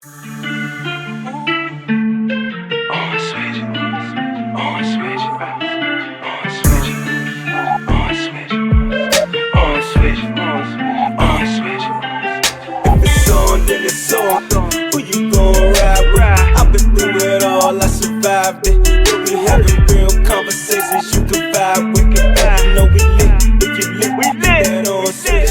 Then it's on. Who you gon' ride with? I've been through it all, I survived it. We'll be having real conversations you can vibe with. You know we lit, if you lit, we lit. On switch.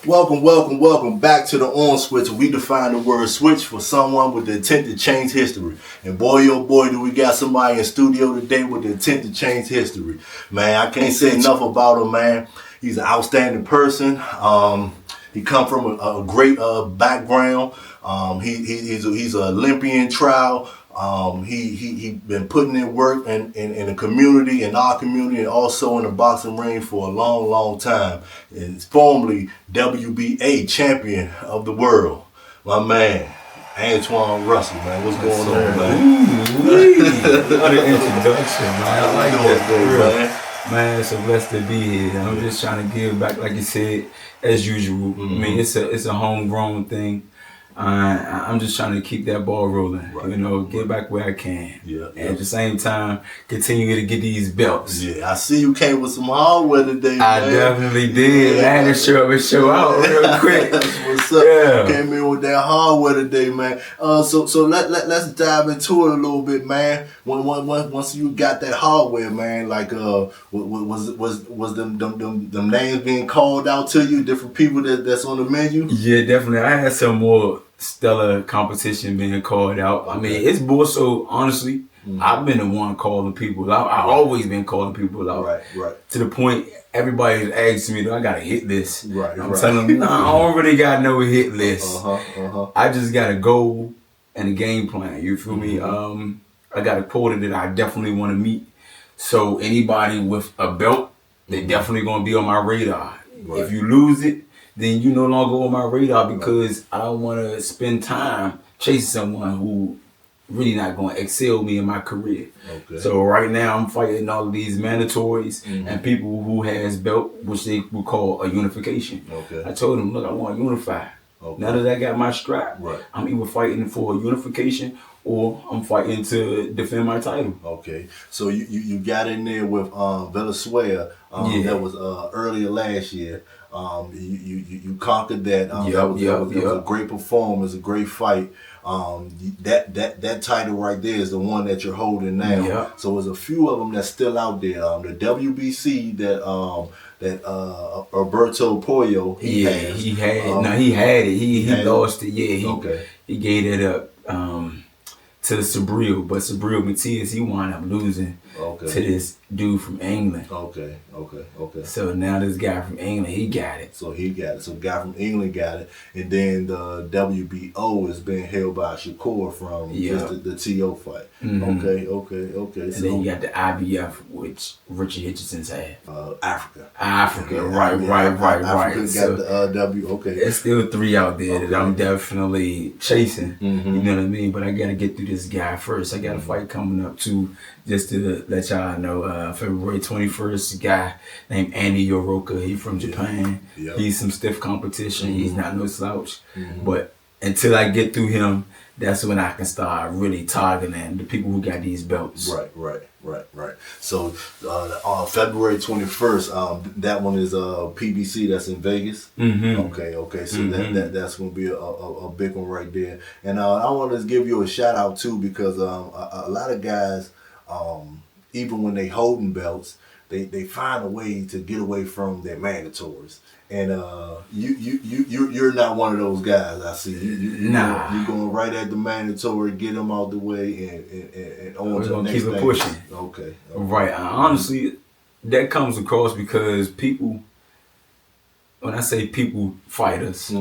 Welcome back to the On Switch. We define the word switch for someone with the intent to change history. And boy, oh boy, do we got somebody in studio today with the intent to change history. Man, I can't say enough about him, man. He's an outstanding person. He come from a great background. He's an Olympian trial. He been putting in work in the community, in our community, and also in the boxing ring for a long time. And he's formerly WBA champion of the world. My man, Antuanne Russell, man. What's going on, man? What an introduction, man. I like that, man. Man, it's a blessed to be here. I'm just trying to give back, like you said, as usual. I mean, it's a homegrown thing. I'm just trying to keep that ball rolling, get back where I can. And at the same time, continue to get these belts. Yeah, I see you came with some hardware today, man. I definitely did. I had to show up and show out real quick. That's what's up. Yeah. Came in with that hardware today, man. So let's dive into it a little bit, man. Once you got that hardware, man, like was them names being called out to you? Different people that's on the menu? Yeah, definitely. I had some more stellar competition being called out. I mean, it's more so, honestly, I've been the one calling people out. I've always been calling people out. Right. To the point, everybody's asking me, do I got a hit list? I'm Right. telling them, no, I don't really got no hit list. I just got a goal and a game plan. You feel me? I got a quota that I definitely want to meet. So anybody with a belt, they definitely going to be on my radar. Right. If you lose it, then you no longer on my radar because I don't want to spend time chasing someone who really not going to excel me in my career. Okay. So right now I'm fighting all of these mandatories and people who has belt, which they would call a unification. Okay. I told them, look, I want to unify. Okay. Now that I got my strap, I'm either fighting for a unification or I'm fighting to defend my title. Okay. So you got in there with Venezuela that was earlier last year. You conquered that. That was a great performance, a great fight. That title right there is the one that you're holding now. Yep. So there's a few of them that's still out there. The WBC that Alberto Pollo he had it. He lost it. Yeah, he gave it up to Sabril, but Sabril Matias, he wound up losing to this dude from England. Okay. So now this guy from England, he got it. So the guy from England got it, and then the WBO is being held by Shakur from just the TO fight. Okay. And then you got the IBF, which Richard Hitchenson's had. Africa. Right. Africa So got the W. Okay. There's still 3 out there that I'm definitely chasing. You know what I mean? But I got to get through this guy first. I got a fight coming up too, just to let y'all know. February 21st, a guy named Andy Yoroka. He from Japan. He's some stiff competition. He's not no slouch. But until I get through him, that's when I can start really targeting the people who got these belts. Right. So on February 21st, that one is PBC. That's in Vegas. Okay. So that's gonna be a big one right there. And I want to give you a shout out too because a lot of guys, even when they holding belts, they find a way to get away from their mandatories. And you're not one of those guys. I see you're going right at the mandatory, get them out the way, and on to the next thing. Keep it pushing. Okay. Right. Honestly, that comes across because people, when I say people fighters,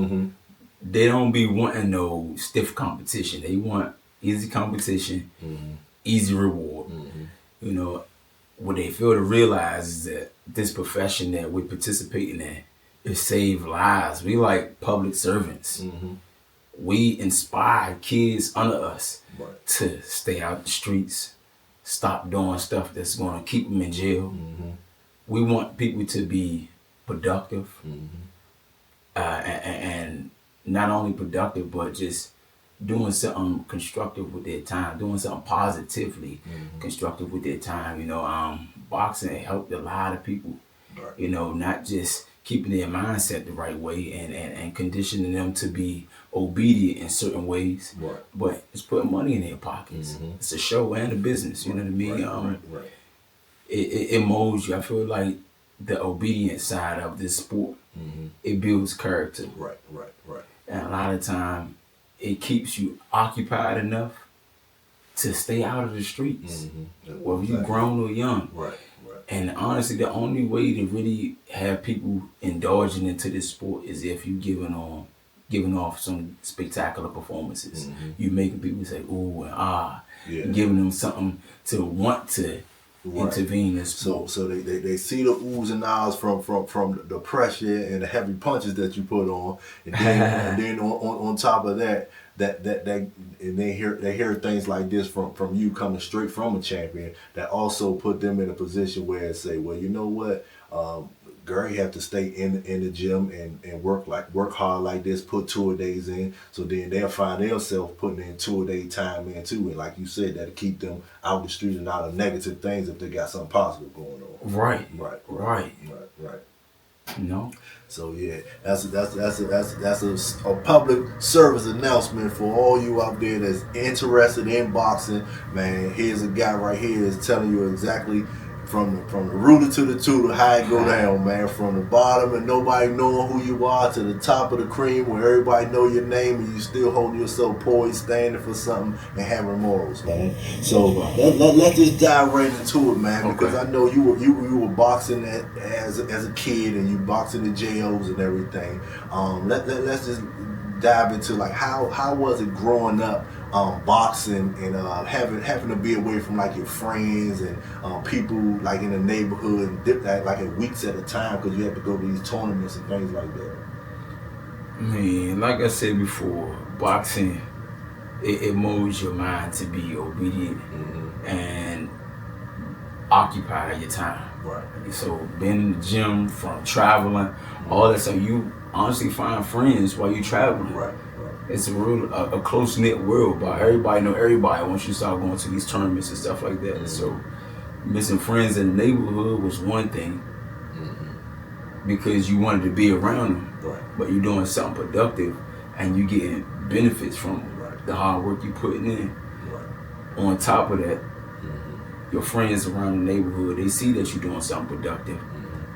they don't be wanting no stiff competition. They want easy competition, easy reward. What they fail to realize is that this profession that we're participating in is save lives. We like public servants. We inspire kids under us to stay out the streets, stop doing stuff that's going to keep them in jail. We want people to be productive and not only productive, but just doing something constructive with their time, doing something positively constructive with their time. Boxing helped a lot of people. Right. Not just keeping their mindset the right way and conditioning them to be obedient in certain ways, Right. but it's putting money in their pockets. It's a show and a business. You know what I mean? Right. It molds you. I feel like the obedient side of this sport, it builds character. Right. And a lot of time, it keeps you occupied enough to stay out of the streets, whether you grown or young. Right. And honestly, the only way to really have people indulging into this sport is if you giving off some spectacular performances. You making people say ooh and ah, giving them something to want to intervene in this sport. So they see the oohs and ahs from the pressure and the heavy punches that you put on, and then on top of that and they hear things like this from you coming straight from a champion, that also put them in a position where it say, well, you know what, Gary have to stay in the gym and work hard like this, put 2 days in, so then they'll find themselves putting in 2 day time in too, and like you said, that'll keep them out the street and out of negative things if they got something positive going on. Right. So yeah, that's a public service announcement for all you out there that's interested in boxing. Man, here's a guy right here that's telling you exactly from the rooter to the tutor how it go down, man. From the bottom and nobody knowing who you are to the top of the cream where everybody know your name and you still holding yourself poised, standing for something and having morals, man. So let's just dive right into it, man, because I know you were boxing as a kid and you boxing the JOs and everything. Let's just dive into like how was it growing up boxing and having to be away from like your friends and people like in the neighborhood and dip that like at weeks at a time because you have to go to these tournaments and things like that. Man, like I said before, boxing it molds your mind to be obedient and occupy your time. Right. So being in the gym, from traveling, all that stuff, you honestly find friends while you traveling. Right. It's a close-knit world, but everybody know everybody once you start going to these tournaments and stuff like that. So missing friends in the neighborhood was one thing because you wanted to be around them, but you're doing something productive and you getting benefits from the hard work you putting in. On top of that, your friends around the neighborhood, they see that you're doing something productive,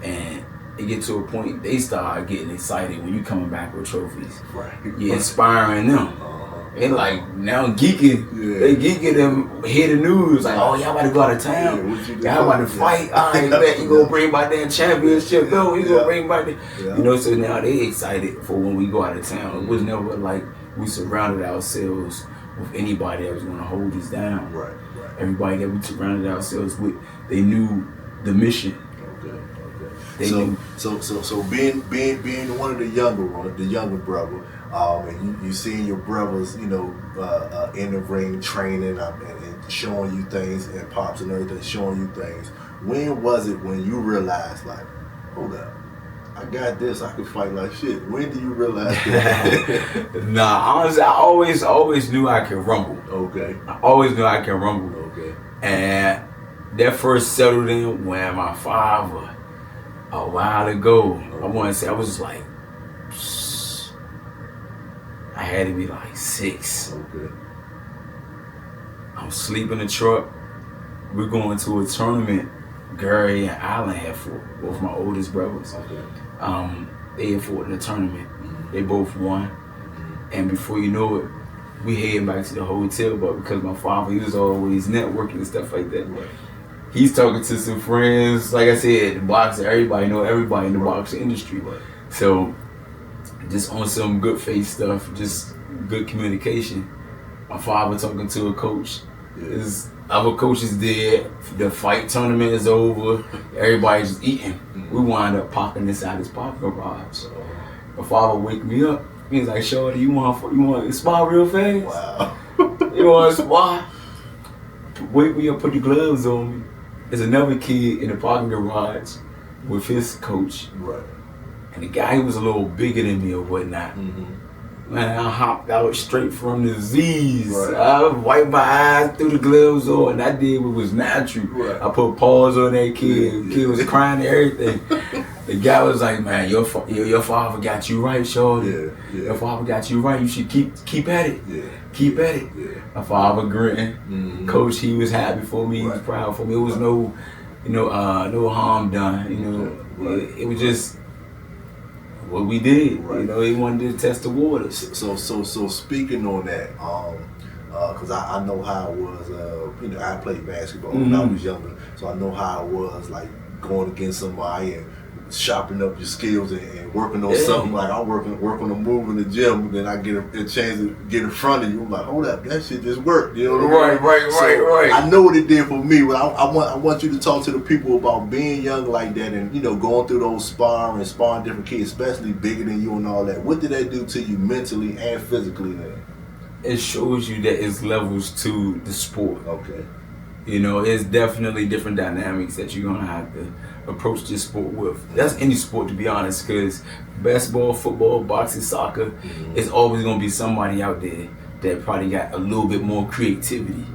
and it get to a point they start getting excited when you coming back with trophies. You're inspiring them. They like now geeking. They geeking them, hear the news like, oh, y'all about to go out of town. Y'all about to fight. All right, bet you gonna bring back that championship. No, you gonna bring back the. So now they excited for when we go out of town. It was never like we surrounded ourselves with anybody that was gonna hold us down. Everybody that we surrounded ourselves with, they knew the mission. So being one of the younger brother, and you seeing your brothers, in the ring training and showing you things and pops and everything, showing you things. When was it when you realized like, hold up, I got this, I can fight like shit? When do you realize that? Nah, honestly, I always knew I could rumble. I always knew I could rumble. And that first settled in when my father, a while ago, I want to say I was like, I had to be like 6. I'm sleeping in the truck. We're going to a tournament. Gary and Allen had fought, both my oldest brothers. They had fought in the tournament. They both won. And before you know it, we heading back to the hotel, but because my father, he was always networking and stuff like that. He's talking to some friends, like I said, the boxer, everybody know everybody in the boxing industry. So just on some good faith stuff, just good communication. My father talking to a coach. There's other coaches there. The fight tournament is over. Everybody's just eating. We wind up popping inside his parking garage. My father wake me up. He's like, "Shorty, you want to spar real fast? Wow. You want to spar? Wake me up, put the gloves on me." There's another kid in the parking garage with his coach. And the guy was a little bigger than me or whatnot. Man, I hopped out straight from the Z's. Right. I wiped my eyes, threw the gloves on, and I did what was natural. Right. I put paws on that kid. The kid was crying and everything. The guy was like, "Man, your father got you right, shorty. Your father got you right. You should keep at it. Keep at it." My father gritting. Coach, he was happy for me. He was proud for me. It was no harm done. It was just what we did. He wanted to test the waters. So speaking on that, because I know how it was. I played basketball when I was younger, so I know how it was like going against somebody and sharpening up your skills and working on something. Like I'm working on a move in the gym, then I get a chance to get in front of you. I'm like, hold up, that shit just worked. You know what I mean? Right. I know what it did for me, but I want you to talk to the people about being young like that and going through those sparring different kids, especially bigger than you and all that. What did that do to you mentally and physically then? It shows you that it's levels to the sport. Okay. It's definitely different dynamics that you're gonna have to approach this sport with. That's any sport, to be honest, because basketball, football, boxing, soccer, it's always gonna be somebody out there that probably got a little bit more creativity,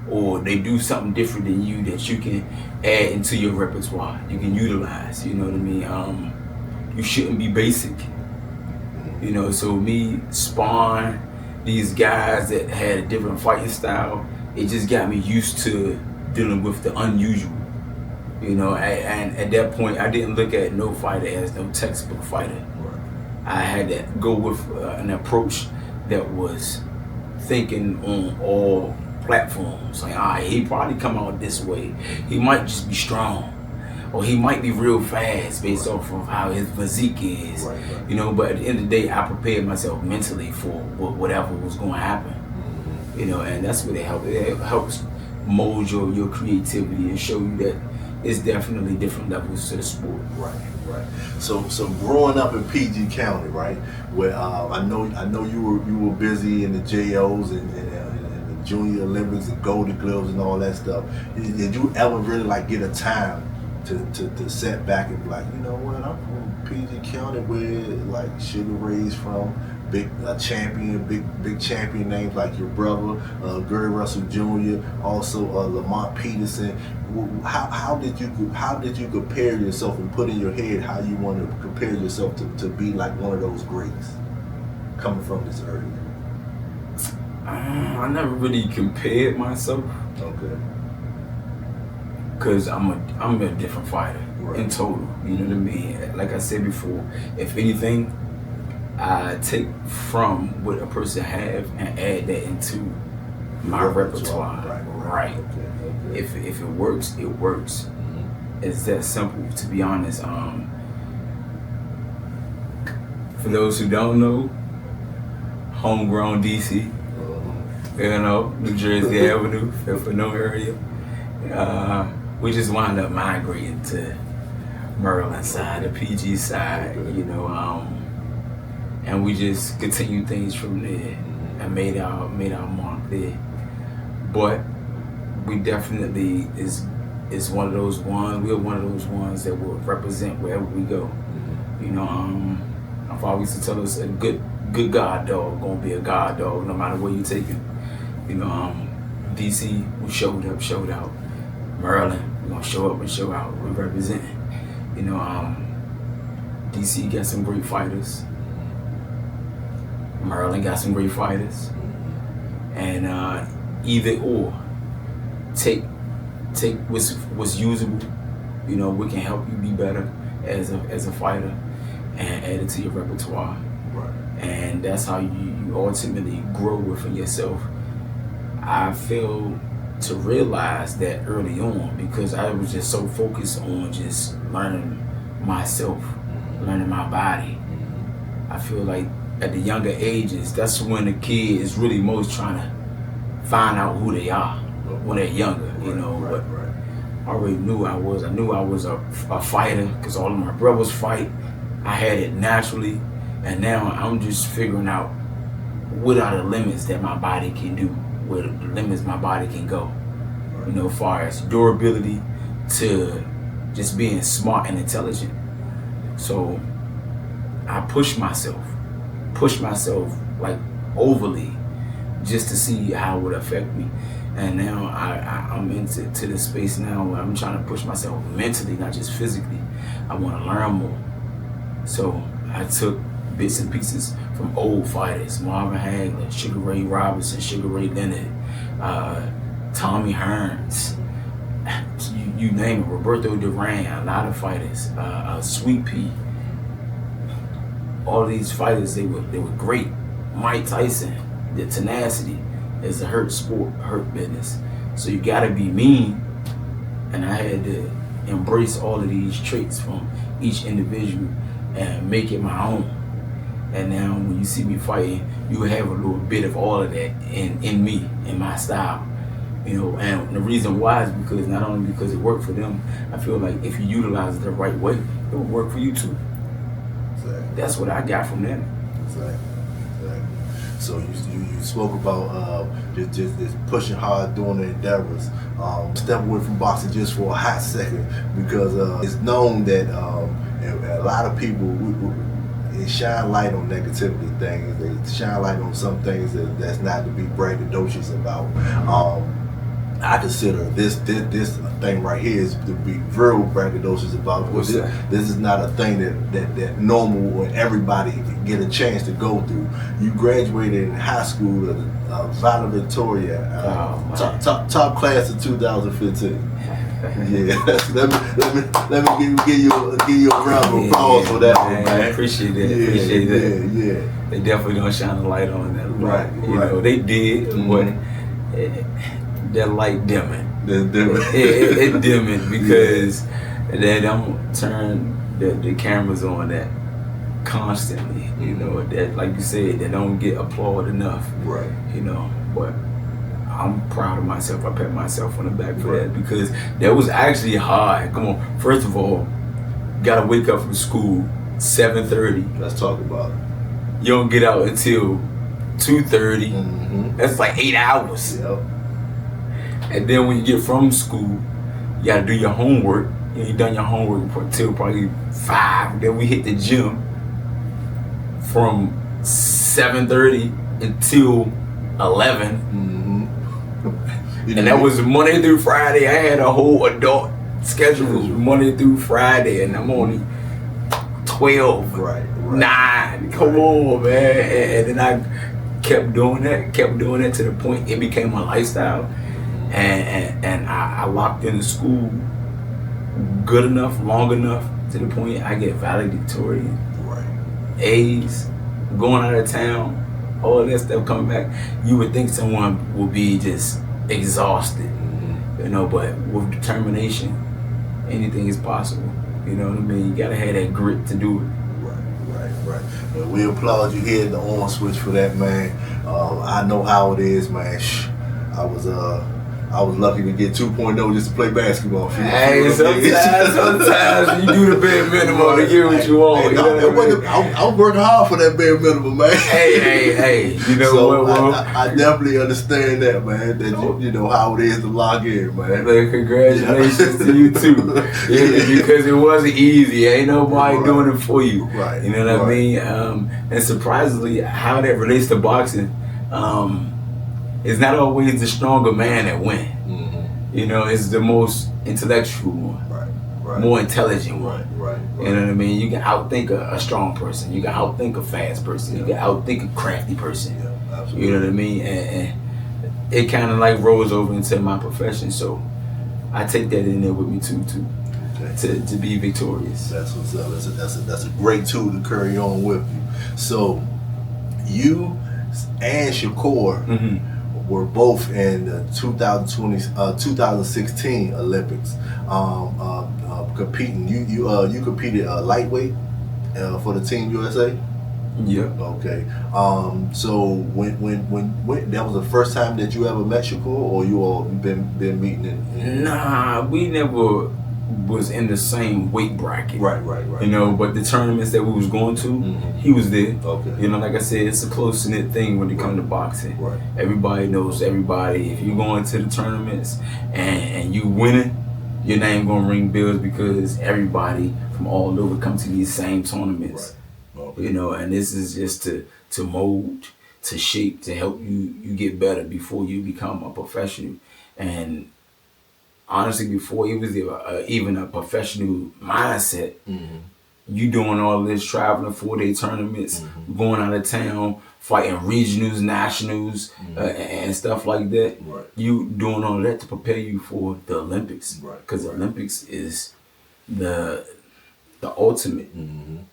or they do something different than you that you can add into your repertoire. You can utilize. You know what I mean? You shouldn't be basic. So me sparring these guys that had a different fighting style, it just got me used to dealing with the unusual. And at that point, I didn't look at no fighter as no textbook fighter. I had to go with an approach that was thinking on all platforms. Like, all right, he probably come out this way. He might just be strong, or he might be real fast based off of how his physique is. But at the end of the day, I prepared myself mentally for whatever was going to happen. And that's what it helps. It helps mold your creativity and show you that it's definitely different levels to the sport. Right. So growing up in PG County, right, where I know you were busy in the JOs and the Junior Olympics and Golden Gloves and all that stuff. Did you ever really like get a time to set back and be like, you know what, I'm from PG County where like Sugar Ray's from, big champion names like your brother, Gary Russell Jr., also Lamont Peterson. How did you compare yourself and put in your head how you want to compare yourself to be like one of those greats coming from this early? I never really compared myself. Okay. Cause I'm a different fighter in total. You know what I mean? Like I said before, if anything, I take from what a person have and add that into my repertoire. Right. Okay. If it works, it works. It's that simple, to be honest. For those who don't know, homegrown DC, New Jersey Avenue, Fifth area. We just wound up migrating to Maryland side, the PG side, and we just continued things from there and made our mark there. But we definitely is one of those ones. We're one of those ones that will represent wherever we go. My father used to tell us a good guard dog gonna be a guard dog no matter where you take him. DC, we showed out. Maryland, we're gonna show up and show out. We're representing. DC got some great fighters. Maryland got some great fighters. And either or, take what's usable. We can help you be better as a fighter and add it to your repertoire. And that's how you ultimately grow within yourself. I feel to realize that early on because I was just so focused on just learning myself, learning my body. I feel like at the younger ages, that's when the kid is really most trying to find out who they are when they're younger, But I already knew I was a fighter because all of my brothers fight. I had it naturally, and now I'm just figuring out what are the limits that my body can do, where the limits my body can go. As far as durability to just being smart and intelligent. So I push myself like overly, just to see how it would affect me. And now I'm into this space now where I'm trying to push myself mentally, not just physically. I want to learn more. So I took bits and pieces from old fighters, Marvin Hagler, Sugar Ray Robinson, Sugar Ray Leonard, Tommy Hearns, you name it, Roberto Duran, a lot of fighters, Sweet Pea. All these fighters, they were great. Mike Tyson, the tenacity. It's a hurt sport, hurt business. So you gotta be mean. And I had to embrace all of these traits from each individual and make it my own. And now when you see me fighting, you have a little bit of all of that in me, in my style. You know, and the reason why is because not only because it worked for them, I feel like if you utilize it the right way, it will work for you too. Exactly. That's what I got from that. Exactly. So you spoke about just pushing hard, doing the endeavors. Step away from boxing just for a hot second, because it's known that a lot of people it shine light on negativity things. They shine light on some things that's not to be braggadocious about. I consider this thing right here is to be very braggadocious about. What's that? This is not a thing that normal or everybody get a chance to go through. You graduated in high school at Valedictoria, top class of 2015. Yeah, let me give you a round of applause for that one, man. I appreciate that. Yeah. They definitely don't shine a light on that. Right. You know, they did, but that light dimming. It dimming because they don't turn the cameras on that constantly. You know, that, like you said, they don't get applauded enough. Right. You know, but I'm proud of myself. I pat myself on the back for that, because that was actually hard. Come on, first of all, gotta wake up from school 7:30. Let's talk about it. You don't get out until 2:30. That's like 8 hours. Yep. And then when you get from school, you gotta do your homework. You done your homework until probably 5. Then we hit the gym from 7:30 until 11. And that was Monday through Friday. I had a whole adult schedule Monday through Friday, and I'm only 12. Right. 9. Come on, man. And then I kept doing that to the point it became my lifestyle. And I locked into school good enough, long enough, to the point I get valedictorian, A's, going out of town, all that stuff coming back. You would think someone would be just exhausted, you know, but with determination, anything is possible. You know what I mean? You gotta have that grit to do it. Right. Well, we applaud you here at the On Switch for that, man. I know how it is, man. I was lucky to get 2.0 just to play basketball. Hey, sometimes you do the bare minimum to get what you want. I was working hard for that bare minimum, man. Hey, you know so what? I definitely understand that, man. That you know how it is to log in, man. Like, congratulations to you too. Because it wasn't easy. Ain't nobody doing it for you. Right. You know what I mean? And surprisingly, how that relates to boxing, it's not always the stronger man that wins. You know, it's the most intellectual one, right. More intelligent one. Right. You know what I mean? You can outthink a strong person. You can outthink a fast person. You can outthink a crafty person. Yeah, absolutely. You know what I mean? And it kind of like rolls over into my profession. So I take that in there with me too, to be victorious. That's what's up. That's a great tool to carry on with you. So you and Shakur were both in the 2016 Olympics competing. You competed lightweight for the Team USA. Yeah. Okay. So when that was the first time that you ever met Shakur, or you all been meeting? Nah, we never was in the same weight bracket. Right. You know, but the tournaments that we was going to, he was there. Okay. You know, like I said, it's a close-knit thing when it comes to boxing. Right. Everybody knows everybody. If you go into the tournaments and you winning, your name gonna ring bells, because everybody from all over come to these same tournaments. Right. Okay. You know, and this is just to mold to shape, to help you get better before you become a professional. And honestly, before it was even a professional mindset, you doing all this traveling 4-day tournaments, going out of town, fighting regionals, nationals, and stuff like that. Right. You doing all of that to prepare you for the Olympics. Right. Because the Olympics is the ultimate.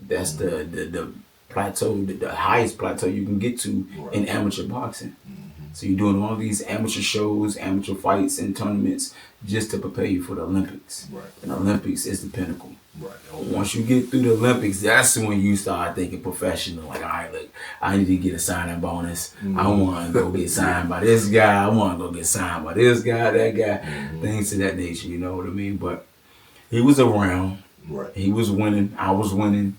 That's the plateau, the highest plateau you can get to in amateur boxing. So you're doing all these amateur shows, amateur fights, and tournaments just to prepare you for the Olympics. Right. And the Olympics is the pinnacle. Right. Once you get through the Olympics, that's when you start thinking professional. Like, all right, look, I need to get a signing bonus. I want to go get signed by this guy. I want to go get signed by this guy, that guy, things of that nature. You know what I mean? But he was around. Right. He was winning. I was winning,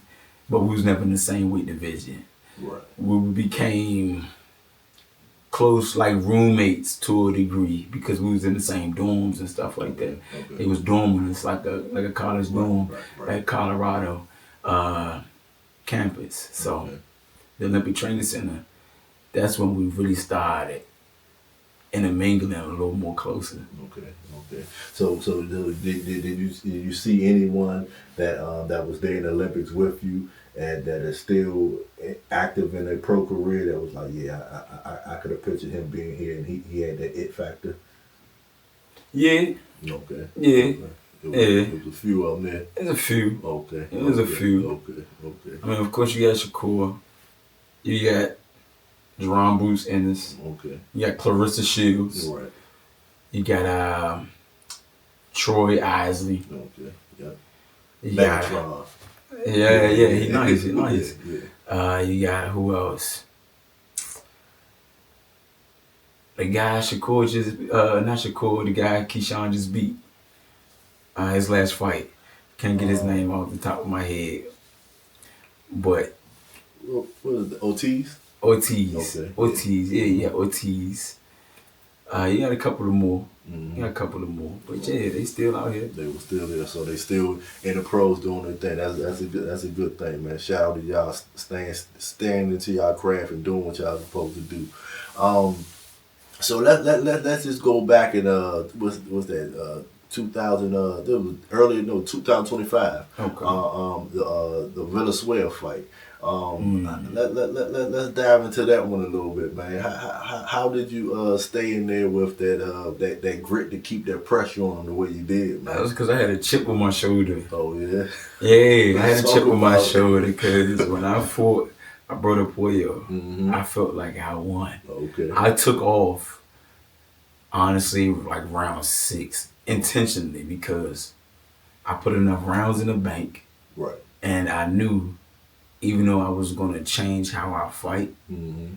but we was never in the same weight division. Right. We became close, like roommates to a degree, because we was in the same dorms and stuff like that. It was dormers, like a college dorm at Colorado campus. So the Olympic Training Center, that's when we really started intermingling a little more closer. Okay. So did you see anyone that was there in the Olympics with you and that is still active in their pro career that was like, yeah, I could have pictured him being here and he had that it factor? Yeah. Okay. Yeah. It was a few of them there. There's a few. Okay. There's a few. Okay. I mean, of course, you got Shakur. You got Jerome Bruce Ennis. Okay. You got Clarissa Shields. Right. You got Troy Isley. Okay. Yep. You got, Megatron. yeah, he nice. Yeah. You got who else? The guy Shakur just not Shakur. The guy Keyshawn just beat. His last fight. Can't get his name off the top of my head. But What is it? Ortiz? Ortiz. Okay. Ortiz. Yeah, Ortiz. You got a couple of more. But yeah, they still out here. They were still there, so they still in the pros doing their thing. That's a good thing, man. Shout out to y'all staying into y'all craft and doing what y'all supposed to do. So let's just go back and what's that 2000 there was earlier 2025. Okay. The Venezuela fight. Let's dive into that one a little bit, man. How did you stay in there with that grit to keep that pressure on the way you did, man? That was because I had a chip on my shoulder. Oh yeah. Yeah, I had a chip on my shoulder because when I fought my brother Pollo, I felt like I won. Okay. I took off, honestly, like round 6 intentionally because I put enough rounds in the bank, Right. and I knew. Even though I was going to change how I fight,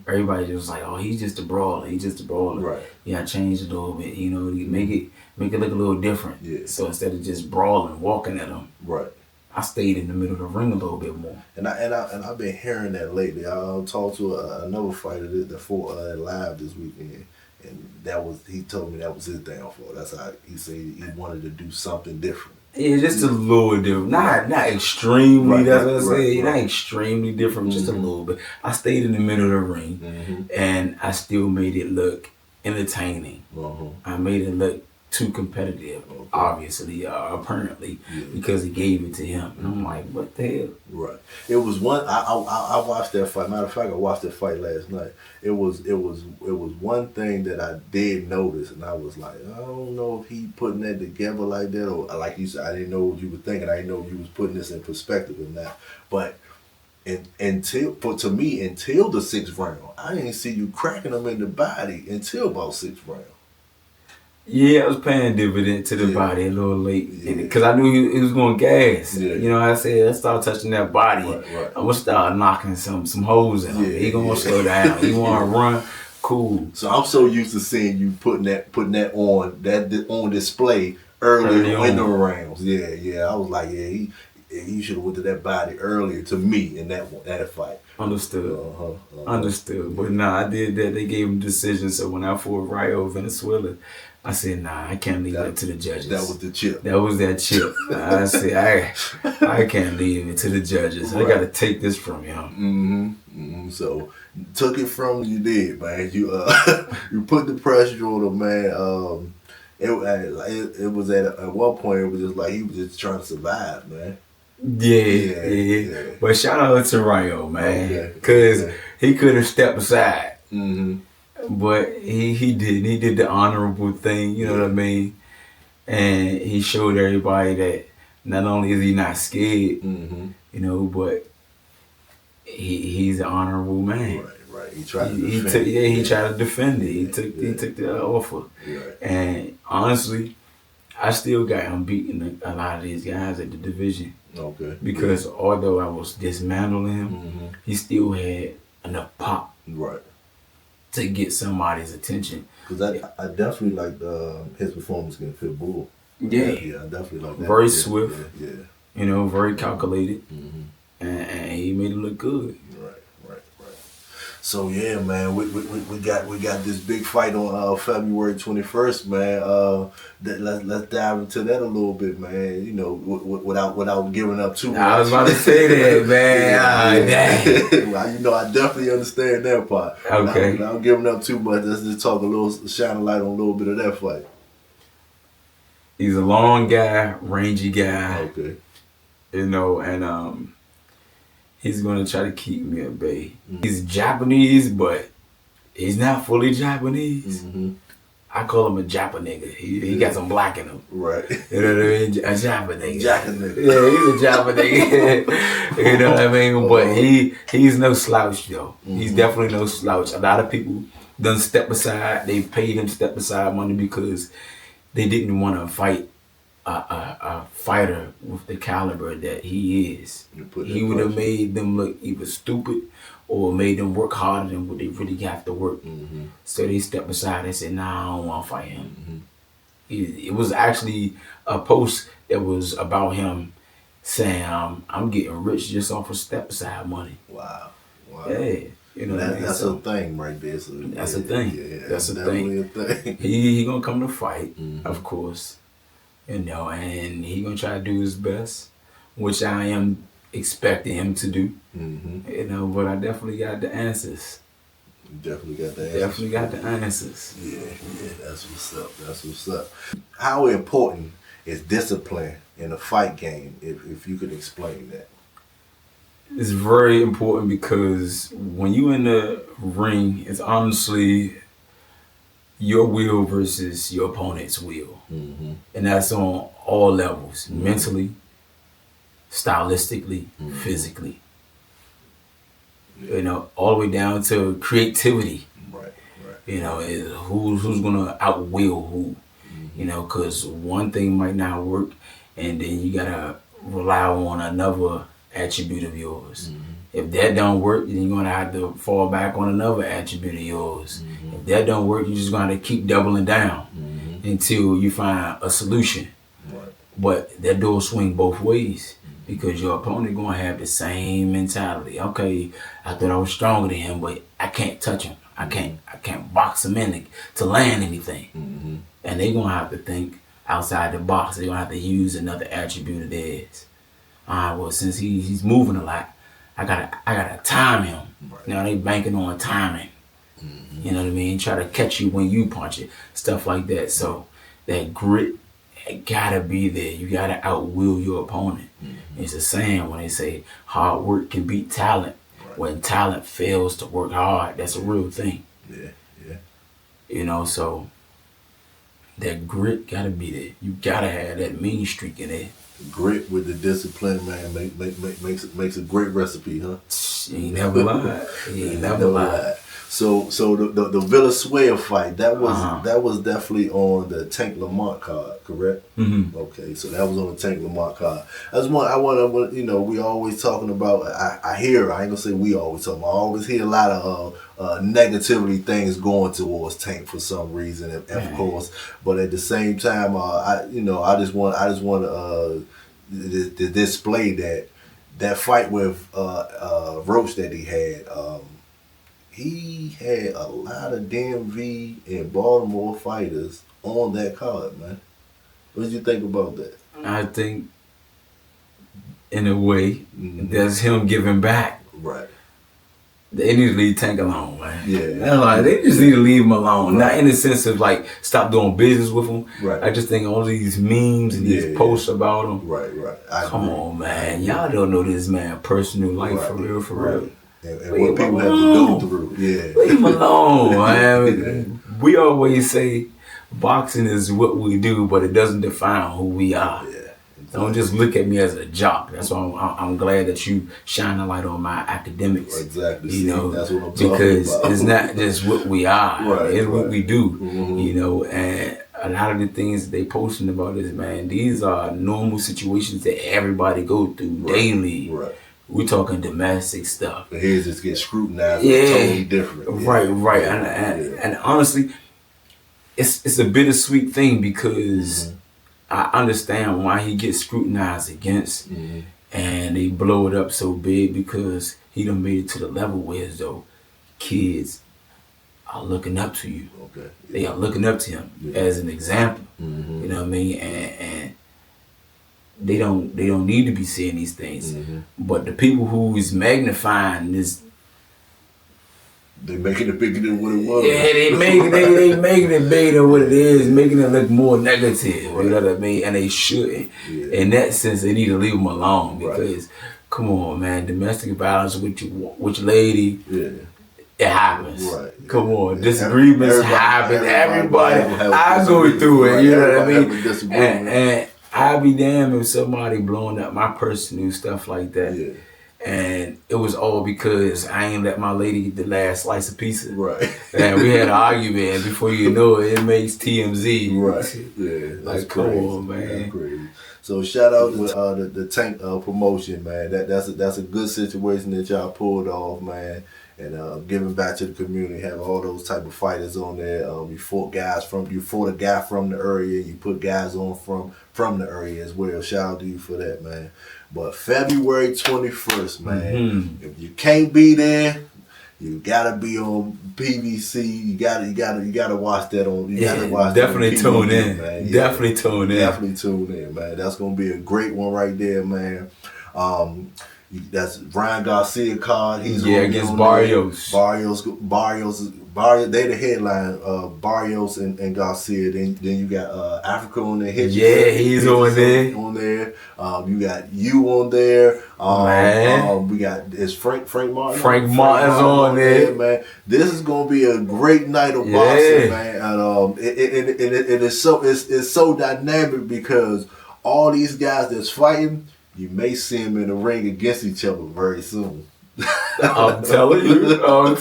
everybody was like, "Oh, he's just a brawler. He's just a brawler." Right. Yeah, I changed it a little bit. You know, make it look a little different. Yeah. So instead of just brawling, walking at them, Right. I stayed in the middle of the ring a little bit more. And I've been hearing that lately. I talked to another fighter that fought live this weekend, and he told me that was his downfall. That's how he said he wanted to do something different. Yeah, just a little different. Not extremely. Right, That's what I right, said. right. Not extremely different. Just a little bit. I stayed in the middle of the ring, and I still made it look entertaining. I made it look too competitive. Obviously, apparently, because he gave it to him, and I'm like, what the hell? Right. It was one. I watched that fight. Matter of fact, I watched that fight last night. It was one thing that I did notice, and I was like, I don't know if he putting that together like that, or like you said, I didn't know what you were thinking. I didn't know if you was putting this in perspective or not. But until the 6th round, I didn't see you cracking him in the body until about 6th round. Yeah, I was paying dividend to the body a little late because I knew he was going gas. Yeah. You know, I said, let's start touching that body. Right. I'm going to start knocking some holes in him. He going to slow down. He want to run. Cool. So I'm so used to seeing you putting that on display earlier in the rounds. Yeah. I was like, he should have went to that body earlier to me in that fight. Understood. Understood. But nah, I did that. They gave him decisions. So when I fought Rayo Venezuela, I said, nah, I can't leave that to the judges. That was the chip. That was that chip. I said, I can't leave it to the judges. I got to take this from him. So took it from you did, man. You you put the pressure on him, man. It was at one point it was just like he was just trying to survive, man. Yeah. But shout out to Ryo, man, because he could have stepped aside, but he didn't. He did the honorable thing, you know what I mean, and he showed everybody that not only is he not scared, you know, but he's an honorable man. Right. He tried to defend it. He tried to defend it. He took the offer. And honestly, I still got him beating a lot of these guys at the division. Okay. Because although I was dismantling him, he still had enough pop. Right. To get somebody's attention. Because I definitely liked his performance against Pitbull. Yeah, I definitely like that. Very swift. Yeah. You know, very calculated. And he made it look good. Right. So yeah, man, we got this big fight on February 21st, man. Let's dive into that a little bit, man. You know, without giving up too much. I was about to say that, man. Dang. Well, you know, I definitely understand that part. Okay. Without giving up too much, let's just talk shine a light on a little bit of that fight. He's a long guy, rangy guy. Okay. You know, and he's gonna try to keep me at bay. He's Japanese, but he's not fully Japanese. I call him a Japa nigga. He got some black in him. Right. You know what I mean? A Japa nigga. Nigga. Yeah, he's a Japa nigga. You know what I mean? But he's no slouch though. He's definitely no slouch. A lot of people done step aside. They paid him step aside money because they didn't want to fight a fighter with the caliber that he is. He would have made them look either stupid or made them work harder than what they really have to work. So they stepped aside and said, nah, I don't want to fight him. It was actually a post that was about him saying, I'm getting rich just off of step aside money. Wow. Yeah. You know that's a thing right there. So that's a thing. Yeah, that's a thing. He gonna come to fight, of course. You know, and he gonna try to do his best, which I am expecting him to do. You know, but I definitely got the answers. You definitely got the answers. Definitely got the answers. Yeah, that's what's up. How important is discipline in a fight game, if you could explain that? It's very important because when you in the ring, it's honestly your will versus your opponent's will. And that's on all levels, mentally, stylistically, physically. You know, all the way down to creativity. Right. You know, who's gonna outwill who? You know, because one thing might not work, and then you gotta rely on another attribute of yours. If that don't work, then you're gonna have to fall back on another attribute of yours. If that don't work, you're just gonna keep doubling down until you find a solution. But that door swing both ways because your opponent gonna have the same mentality. Okay, I thought I was stronger than him, but I can't touch him. I can't box him in to land anything. And they gonna have to think outside the box. They're gonna have to use another attribute of theirs. Well, since he's moving a lot, I gotta time him. Now they banking on timing. You know what I mean? Try to catch you when you punch it, stuff like that. So that grit gotta be there. You gotta outwill your opponent. It's a saying when they say hard work can beat talent. When talent fails to work hard, that's a real thing. Yeah. You know, so that grit gotta be there. You gotta have that mean streak in there. Grit with the discipline, man, makes a great recipe, huh? He ain't never lied. He ain't never lied. So the Villanueva fight, that was definitely on the Tank Lamont card, correct? Okay, so that was on the Tank Lamont card. That's one I want. You know, we always talking about. I hear. I ain't gonna say we always talking. I always hear a lot of negativity things going towards Tank for some reason, of course. But at the same time, I just want to display that fight with Roach that he had. He had a lot of DMV and Baltimore fighters on that card, man. What did you think about that? I think, in a way, that's him giving back. Right. They need to leave Tank alone, man. Yeah. Like, they just need to leave him alone. Right. Not in the sense of like stop doing business with him. Right. I just think all these memes and these posts about him. Right. Come on, man. Y'all don't know this man personal life for real. And what people have to go through. Yeah. Leave him alone, man. We always say boxing is what we do, but it doesn't define who we are. Yeah. Don't just look at me as a jock. That's why I'm glad that you shine a light on my academics. Exactly. You know, that's what I'm talking because about. It's not just what we are. It's what we do. Mm-hmm. You know, and a lot of the things they posting about this, man, these are normal situations that everybody go through daily. Right. We're talking domestic stuff. The heads just get scrutinized. Totally different. Right. And honestly, it's a bittersweet thing because I understand why he gets scrutinized against, and they blow it up so big because he done made it to the level where as though kids are looking up to you. Okay. They are looking up to him as an example. You know what I mean? And they don't need to be saying these things. But the people who is magnifying this, they making it bigger than what it was. Yeah, they making it bigger than what it is, making it look more negative. You know what I mean? And they shouldn't. Yeah. In that sense, they need to leave them alone because, come on, man, domestic violence with your lady, it happens. Right. Come on, disagreements happen. Everybody I go through it. You know what I mean? And I'd be damned if somebody blowing up my personal stuff like that. Yeah. And it was all because I ain't let my lady get the last slice of pizza. Right. And we had an argument, and before you know it, it makes TMZ. Right. Yeah. That's like, crazy. come on, man. That's crazy. So shout out to the Tank promotion, man. That's a good situation that y'all pulled off, man. And giving back to the community, have all those type of fighters on there. You fought a guy from the area. You put guys on from the area as well. Shout out to you for that, man. But February 21st, man. If you can't be there, you gotta be on PVC. You gotta watch that on. You gotta watch. Definitely that on tune in. Man. Yeah. Definitely tune in. Definitely tune in, man. That's gonna be a great one right there, man. That's Ryan Garcia card. He's against Barrios. Barrios. They the headline. Barrios and Garcia. Then you got Africa on there. He's on there. On there. You got you on there. Man. We got Frank Martin. Frank Martin's on there, man. This is gonna be a great night of boxing, man. And it's so dynamic because all these guys that's fighting, you may see them in the ring against each other very soon. I'm telling you. It's gonna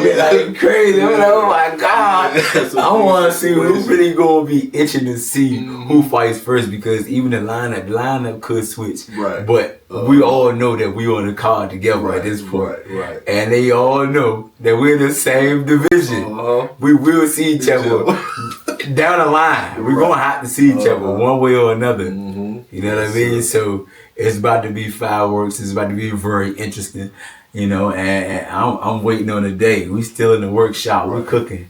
be like crazy. I'm like, oh my God. I want to see who really gonna be itching to see who fights first because even the lineup could switch. Right. But we all know that we on the card together at this point. Right. And they all know that we're in the same division. We will see each other down the line. We're gonna have to see each other one way or another. You know what I mean? So it's about to be fireworks. It's about to be very interesting, you know. And I'm waiting on the day. We still in the workshop. We're cooking.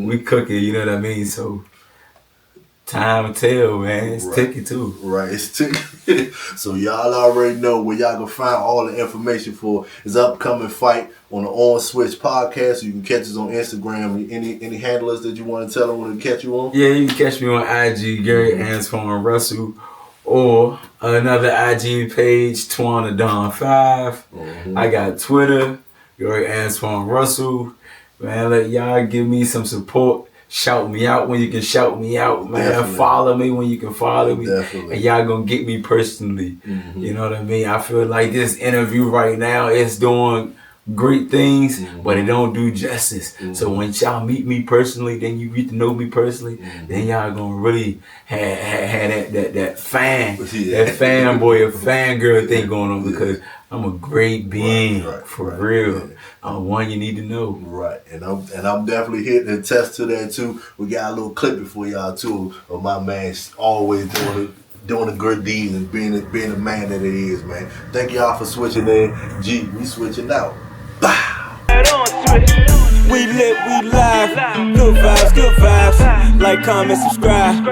We cooking. You know what I mean? So time to tell, man. It's ticking too. Right, it's ticking. So y'all already know where y'all can find all the information for his upcoming fight on the On Switch podcast. You can catch us on Instagram. Any handlers that you want to tell them where to catch you on? Yeah, you can catch me on IG, Gary Antuanne Russell. Or another IG page, Twanadon5. I got Twitter, Gary Antuanne Russell. Man, let y'all give me some support. Shout me out when you can shout me out, man. Definitely. Follow me when you can follow me. Definitely. And y'all gonna get me personally. You know what I mean? I feel like this interview right now is doing great things, but it don't do justice. So when y'all meet me personally, then you get to know me personally, then y'all gonna really have that fanboy or fangirl thing going on because I'm a great being for real. I'm one you need to know. Right, and I'm definitely here to attest to that too. We got a little clip for y'all too of my man always doing a good deed and being a man that it is, man. Thank y'all for switching in. We switching out. We lit, we live. Good vibes. Like, comment, subscribe.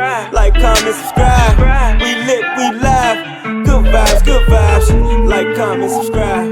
We lit, we live. Good vibes. Like, comment, subscribe.